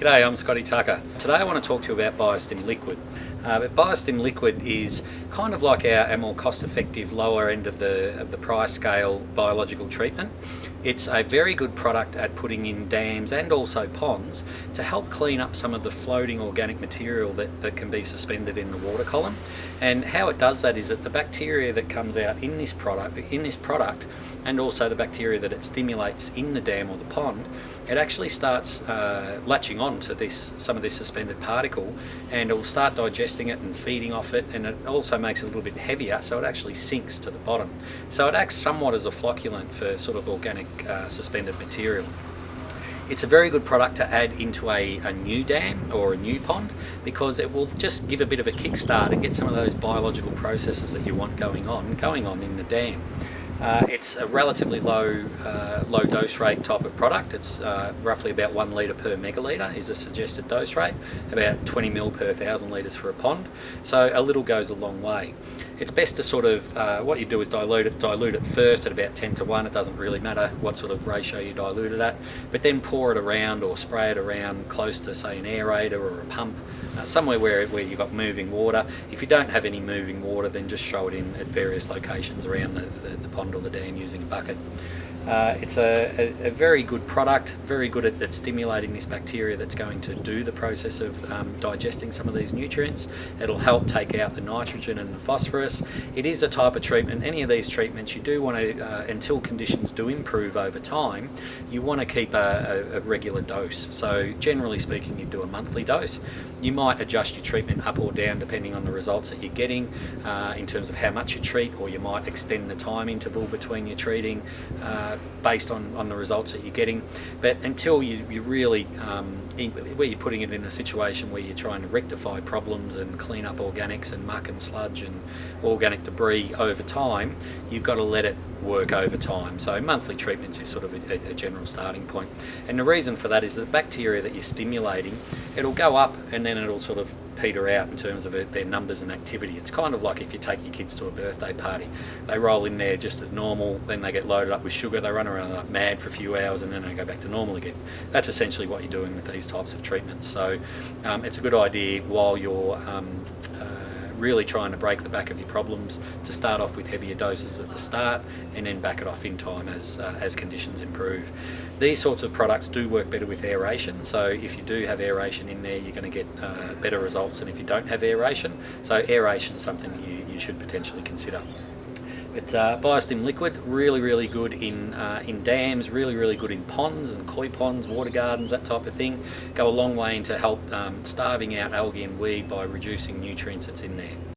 G'day, I'm Scotty Tucker. Today I want to talk to you about Biostim Liquid. But Biostim Liquid is kind of like our more cost-effective, lower end of the price scale biological treatment. It's a very good product at putting in dams and also ponds to help clean up some of the floating organic material that can be suspended in the water column. And how it does that is that the bacteria that comes out in this product and also the bacteria that it stimulates in the dam or the pond, it actually starts latching on to some of this suspended particle, and it will start digesting it and feeding off it, and it also makes it a little bit heavier, so it actually sinks to the bottom. So it acts somewhat as a flocculant for sort of organic suspended material. It's a very good product to add into a new dam or a new pond, because it will just give a bit of a kickstart and get some of those biological processes that you want going on in the dam. It's a relatively low dose rate type of product. It's roughly about 1 litre per megalitre is the suggested dose rate, about 20 ml per 1,000 litres for a pond, so a little goes a long way. It's best to sort of, what you do is dilute it first at about 10 to 1, it doesn't really matter what sort of ratio you dilute it at, but then pour it around or spray it around close to, say, an aerator or a pump, somewhere where you've got moving water. If you don't have any moving water, then just throw it in at various locations around the pond or the dam using a bucket. It's a very good product, very good at stimulating this bacteria that's going to do the process of digesting some of these nutrients. It'll help take out the nitrogen and the phosphorus. It is a type of treatment, any of these treatments you do want to, until conditions do improve over time, you want to keep a regular dose. So generally speaking, you do a monthly dose. You might adjust your treatment up or down depending on the results that you're getting in terms of how much you treat, or you might extend the time interval between your treating based on the results that you're getting. But until you really, where you're putting it in a situation where you're trying to rectify problems and clean up organics and muck and sludge and organic debris over time, you've got to let it work over time. So monthly treatments is sort of a general starting point. And the reason for that is that bacteria that you're stimulating, it'll go up and then it'll sort of peter out in terms of their numbers and activity. It's kind of like if you take your kids to a birthday party. They roll in there just as normal, then they get loaded up with sugar, they run around like mad for a few hours, and then they go back to normal again. That's essentially what you're doing with these types of treatments. So it's a good idea while you're really trying to break the back of your problems to start off with heavier doses at the start and then back it off in time as conditions improve. These sorts of products do work better with aeration, so if you do have aeration in there, you're going to get better results than if you don't have aeration. So aeration is something that you should potentially consider. But Biostim Liquid, really good in dams, really good in ponds and koi ponds, water gardens, that type of thing. Go a long way into help starving out algae and weed by reducing nutrients that's in there.